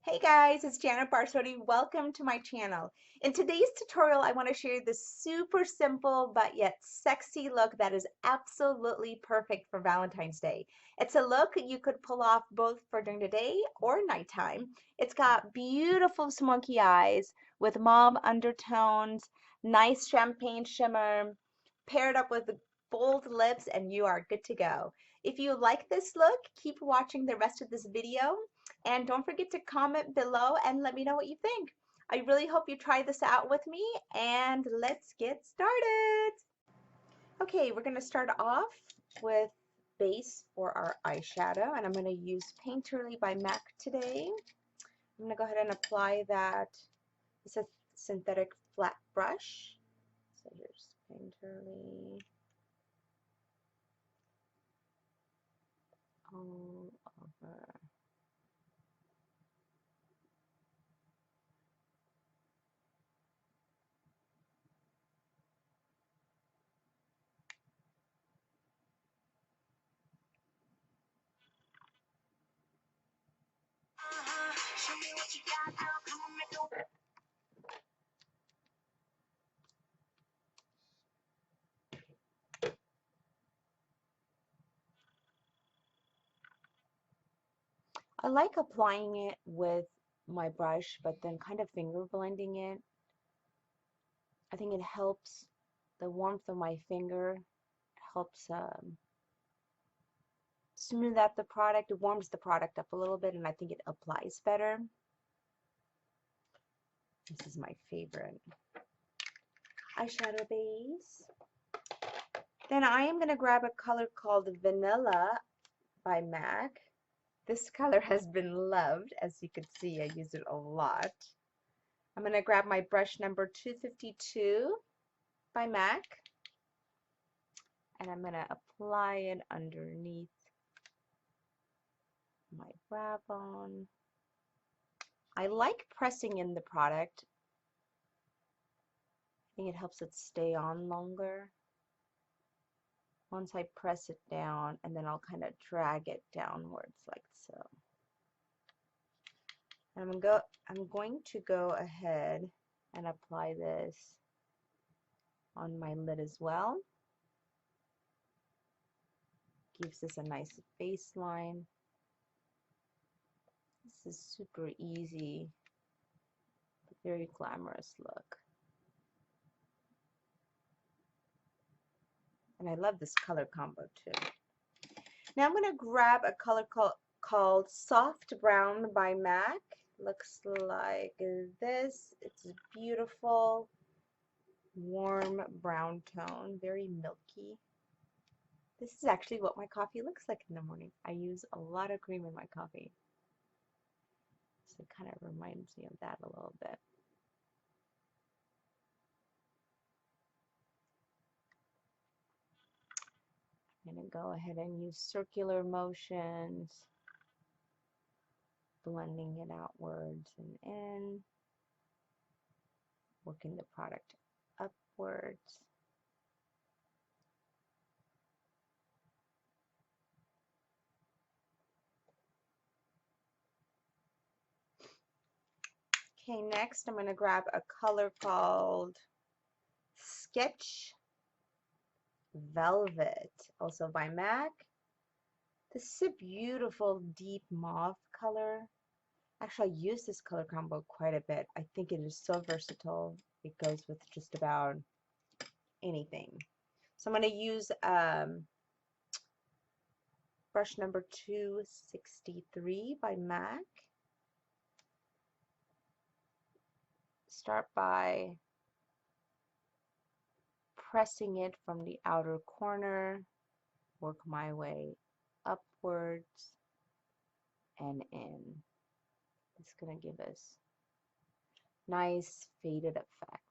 Hey guys, it's Janet Barsotti. Welcome to my channel. In today's tutorial, I want to share this super simple but yet sexy look that is absolutely perfect for Valentine's Day. It's a look you could pull off both for during the day or nighttime. It's got beautiful smoky eyes with mauve undertones, nice champagne shimmer, paired up with bold lips, and you are good to go. If you like this look, keep watching the rest of this video. And don't forget to comment below and let me know what you think. I really hope you try this out with me, and let's get started. Okay, we're going to start off with base for our eyeshadow, and I'm going to use Painterly by MAC today. I'm going to go ahead and apply that. It's a synthetic flat brush. So here's Painterly all over. I like applying it with my brush, but then kind of finger blending it. I think it helps the warmth of my finger, helps smooth out the product. It warms the product up a little bit, and I think it applies better. This is my favorite eyeshadow base. Then I am going to grab a color called Vanilla by MAC. This color has been loved. As you can see, I use it a lot. I'm going to grab my brush number 252 by MAC, and I'm going to apply it underneath my brow bone. I like pressing in the product. I think it helps it stay on longer. Once I press it down, and then I'll kind of drag it downwards like so. And I'm going to go ahead and apply this on my lid as well. Gives this a nice baseline. This is super easy, but very glamorous look. And I love this color combo too. Now I'm going to grab a color called Soft Brown by MAC. Looks like this. It's beautiful, warm brown tone, very milky. This is actually what my coffee looks like in the morning. I use a lot of cream in my coffee. So it kind of reminds me of that a little bit. I'm going to go ahead and use circular motions, blending it outwards and in, working the product upwards. Okay, next I'm going to grab a color called Sketch Velvet, also by MAC. This is a beautiful deep mauve color. Actually, I use this color combo quite a bit. I think it is so versatile. It goes with just about anything. So I'm going to use brush number 263 by MAC. Start by pressing it from the outer corner, work my way upwards and in. It's going to give us nice faded effect.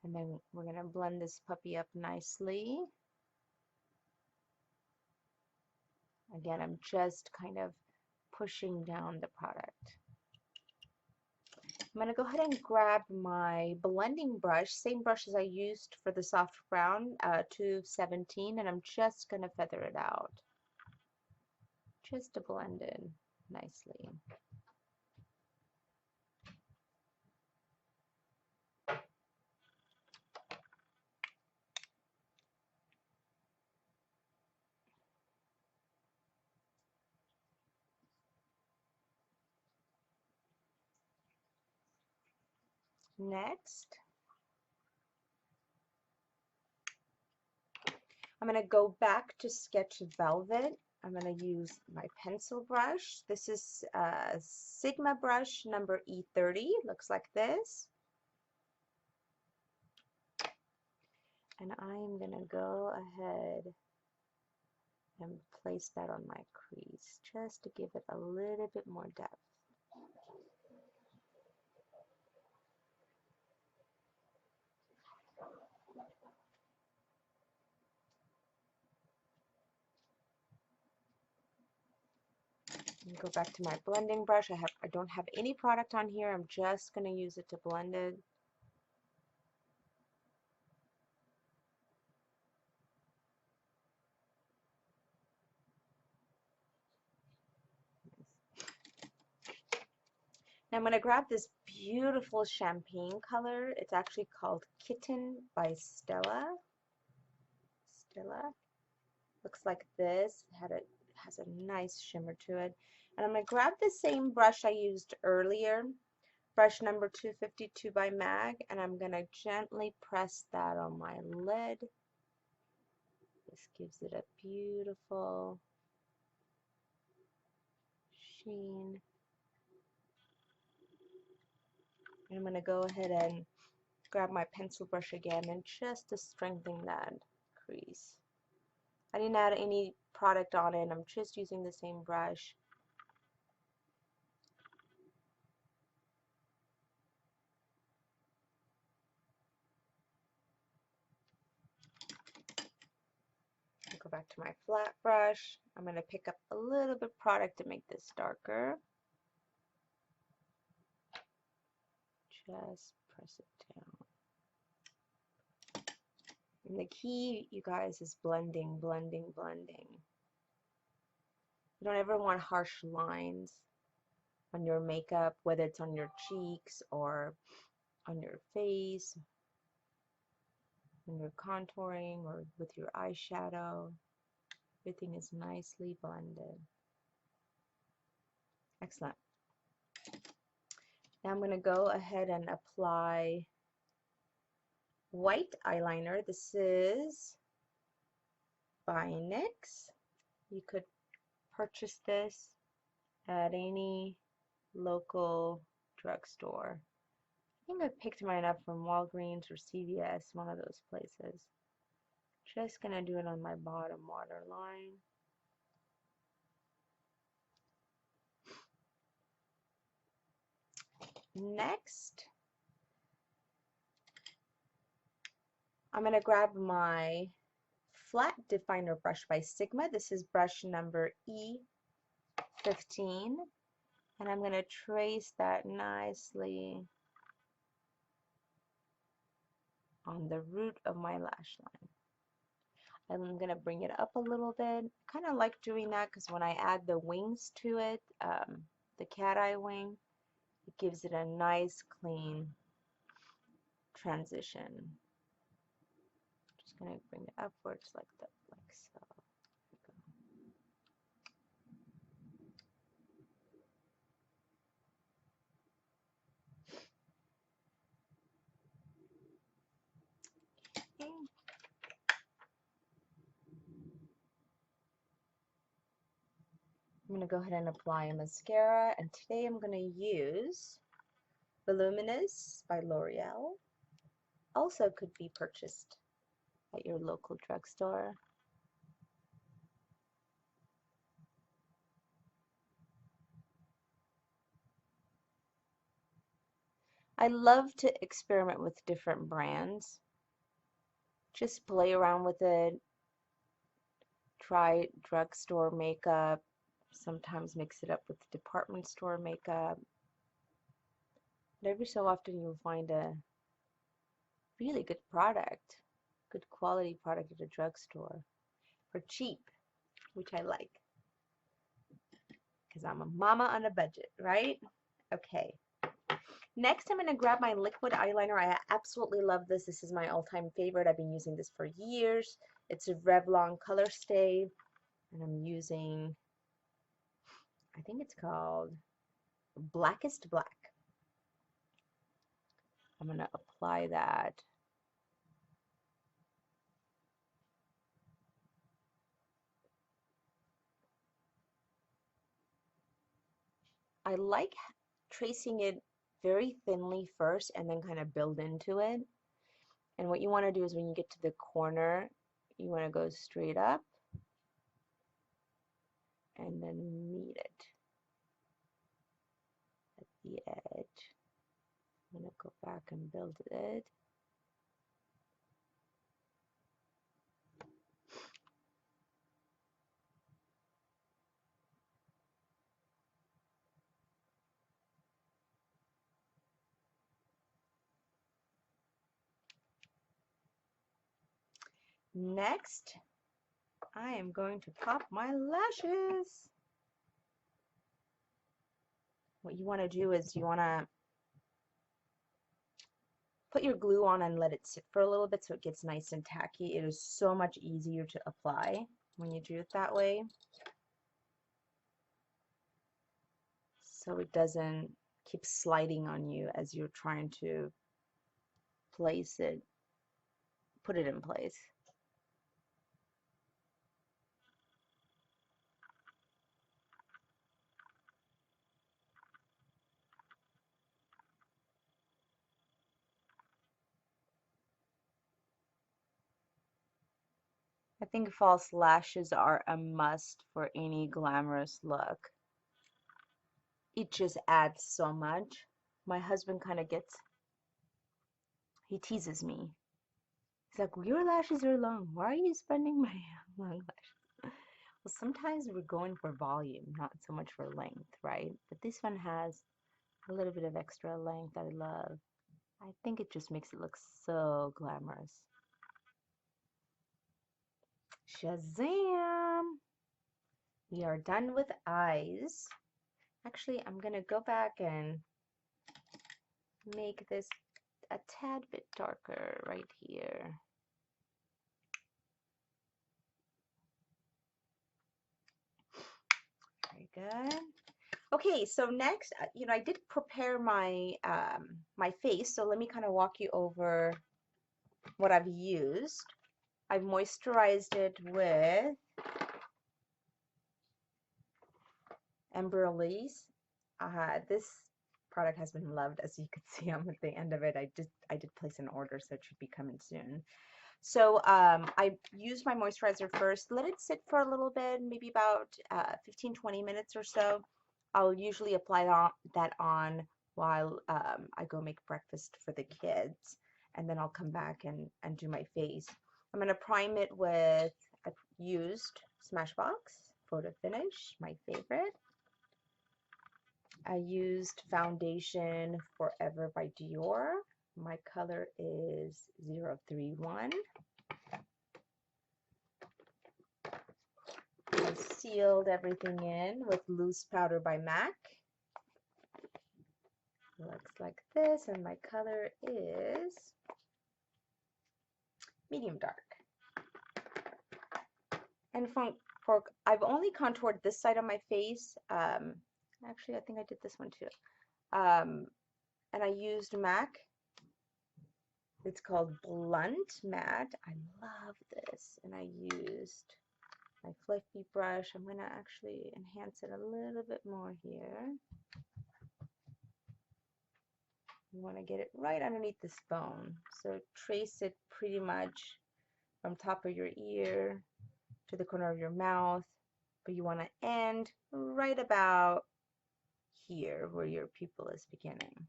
And then we're going to blend this puppy up nicely. Again, I'm just kind of pushing down the product. I'm going to go ahead and grab my blending brush, same brush as I used for the soft brown, 217, and I'm just going to feather it out, just to blend in nicely. Next, I'm going to go back to Sketch Velvet. I'm going to use my pencil brush. This is Sigma brush number E30. Looks like this. And I'm going to go ahead and place that on my crease just to give it a little bit more depth. Go back to my blending brush. I don't have any product on here. I'm just going to use it to blend it. Now I'm going to grab this beautiful champagne color. It's actually called Kitten by Stella. Looks like this. It has a nice shimmer to it. And I'm going to grab the same brush I used earlier, brush number 252 by MAG, and I'm going to gently press that on my lid. This gives it a beautiful sheen. And I'm going to go ahead and grab my pencil brush again and just to strengthen that crease. I didn't add any product on it. I'm just using the same brush. Go back to my flat brush. I'm going to pick up a little bit of product to make this darker. Just press it down. And the key, you guys, is blending, blending, blending. You don't ever want harsh lines on your makeup, whether it's on your cheeks or on your face, when you're contouring or with your eyeshadow. Everything is nicely blended. Excellent. Now I'm going to go ahead and apply white eyeliner. This is by NYX. You could purchase this at any local drugstore. I think I picked mine up from Walgreens or CVS, one of those places. Just going to do it on my bottom waterline. Next, I'm going to grab my flat definer brush by Sigma. This is brush number E15. And I'm going to trace that nicely on the root of my lash line. I'm going to bring it up a little bit. Kind of like doing that because when I add the wings to it, the cat eye wing, it gives it a nice clean transition. Just going to bring it upwards like that, like so. Okay. I'm going to go ahead and apply a mascara, and today I'm going to use Voluminous by L'Oreal. Also could be purchased at your local drugstore. I love to experiment with different brands. Just play around with it. Try drugstore makeup. Sometimes mix it up with department store makeup. But every so often you'll find a really good product, good quality product at a drugstore for cheap, which I like because I'm a mama on a budget, right? Okay. Next, I'm going to grab my liquid eyeliner. I absolutely love this. This is my all-time favorite. I've been using this for years. It's a Revlon Color Stay, and I'm using, I think it's called Blackest Black. I'm going to apply that. I like tracing it very thinly first and then kind of build into it. And what you want to do is when you get to the corner, you want to go straight up and then meet it at the edge. I'm going to go back and build it. Next, I am going to pop my lashes. What you want to do is you want to put your glue on and let it sit for a little bit so it gets nice and tacky. It is so much easier to apply when you do it that way, so it doesn't keep sliding on you as you're trying to place it, put it in place. I think false lashes are a must for any glamorous look. It just adds so much. My husband kind of he teases me. He's like, well, your lashes are long. Why are you spending my long lashes? Well, sometimes we're going for volume, not so much for length, right? But this one has a little bit of extra length I love. I think it just makes it look so glamorous. Shazam! We are done with eyes. Actually, I'm going to go back and make this a tad bit darker right here. Very good. Okay, so next, I did prepare my my face, so let me kind of walk you over what I've used. I've moisturized it with Embryolisse. This product has been loved, as you can see. I'm at the end of it. I did place an order, so it should be coming soon. So I used my moisturizer first, let it sit for a little bit, maybe about 15-20 minutes or so. I'll usually apply that on while I go make breakfast for the kids, and then I'll come back and do my face. I'm going to prime it with, I've used Smashbox Photo Finish, my favorite. I used Foundation Forever by Dior. My color is 031. I sealed everything in with Loose Powder by MAC. Looks like this, and my color is medium dark. And I've only contoured this side of my face. Actually, I think I did this one too. And I used MAC. It's called Blunt Matte. I love this. And I used my fluffy brush. I'm going to actually enhance it a little bit more here. You want to get it right underneath this bone. So trace it pretty much from top of your ear to the corner of your mouth. But you want to end right about here where your pupil is beginning.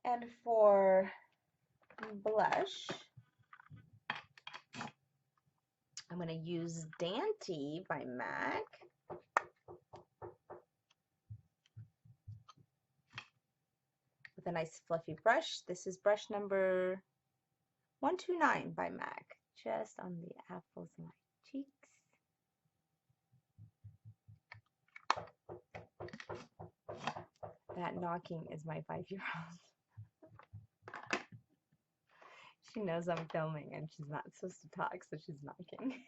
And for blush, I'm going to use Dante by MAC. a nice fluffy brush. This is brush number 129 by MAC, just on the apples of my cheeks. That knocking is my 5-year-old. She knows I'm filming and she's not supposed to talk, so she's knocking.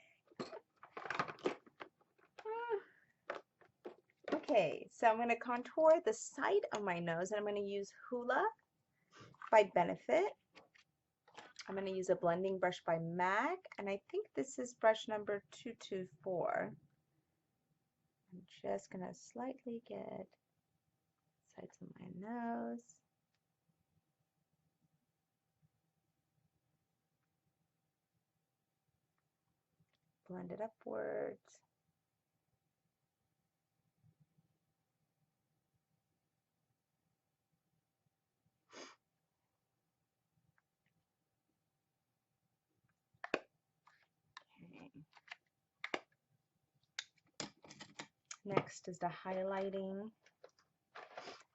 Okay, so I'm going to contour the side of my nose, and I'm going to use Hoola by Benefit. I'm going to use a blending brush by MAC, and I think this is brush number 224. I'm just going to slightly get sides of my nose. Blend it upwards. Next is the highlighting.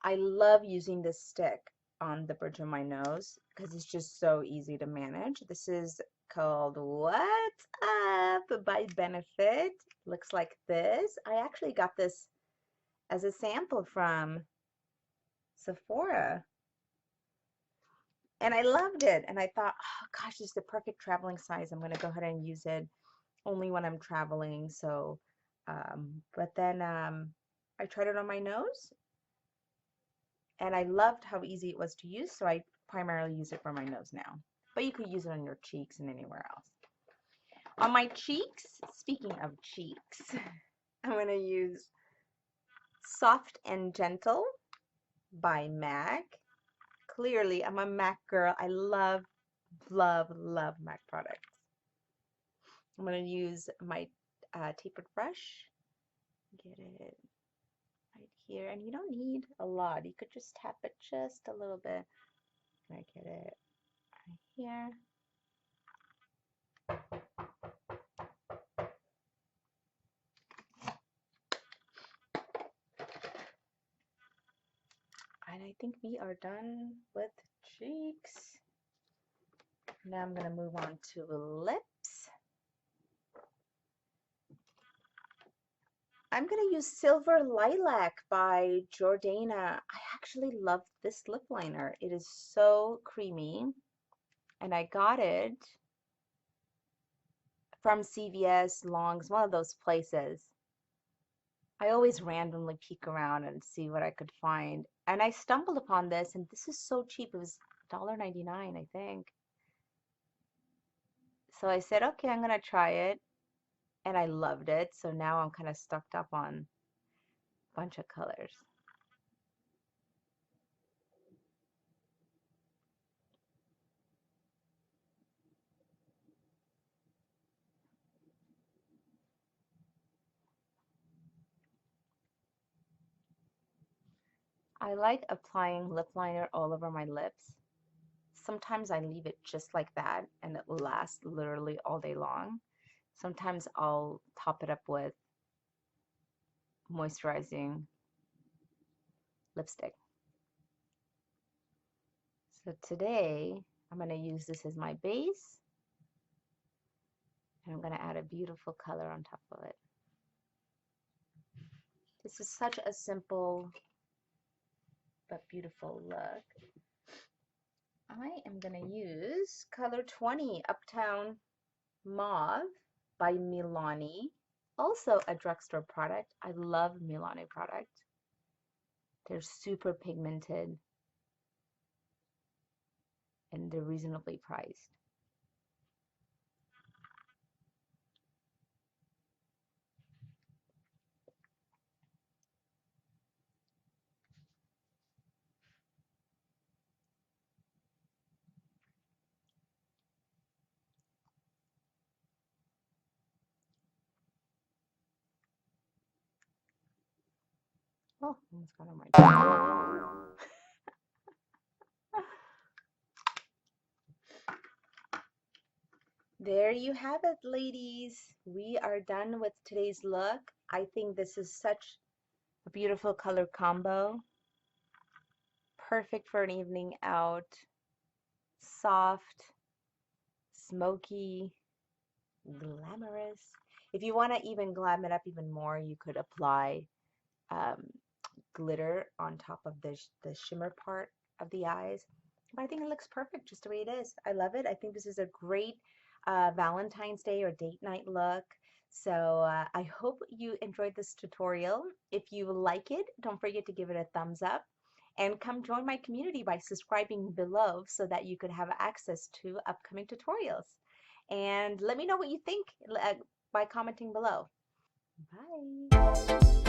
I love using this stick on the bridge of my nose because it's just so easy to manage. This is called What's Up by Benefit. Looks like this. I actually got this as a sample from Sephora. And I loved it. And I thought, oh gosh, this is the perfect traveling size. I'm going to go ahead and use it only when I'm traveling. So, but then I tried it on my nose. And I loved how easy it was to use, so I primarily use it for my nose now. But you could use it on your cheeks and anywhere else. On my cheeks, speaking of cheeks, I'm going to use Soft and Gentle by MAC. Clearly, I'm a MAC girl. I love, love, love MAC products. I'm going to use my tapered brush. Get it right here, and you don't need a lot. You could just tap it just a little bit. Can I get it right here? And I think we are done with cheeks. Now I'm going to move on to lips. I'm going to use Silver Lilac by Jordana. I actually love this lip liner. It is so creamy. And I got it from CVS, Long's, one of those places. I always randomly peek around and see what I could find. And I stumbled upon this, and this is so cheap. It was $1.99, I think. So I said, okay, I'm going to try it. And I loved it. So now I'm kind of stocked up on a bunch of colors. I like applying lip liner all over my lips. Sometimes I leave it just like that and it will last literally all day long. Sometimes I'll top it up with moisturizing lipstick. So today I'm going to use this as my base, and I'm going to add a beautiful color on top of it. This is such a simple but beautiful look. I am going to use color 20 Uptown Mauve by Milani, also a drugstore product. I love Milani products. They're super pigmented and they're reasonably priced. Oh, almost got on my tongue. There you have it, ladies. We are done with today's look. I think this is such a beautiful color combo. perfect for an evening out. Soft, smoky, glamorous. If you want to even glam it up even more, you could apply um, glitter on top of the shimmer part of the eyes. But I think it looks perfect just the way it is. I love it. I think this is a great Valentine's Day or date night look. So I hope you enjoyed this tutorial. If you like it, don't forget to give it a thumbs up and come join my community by subscribing below so that you could have access to upcoming tutorials. And let me know what you think by commenting below. Bye.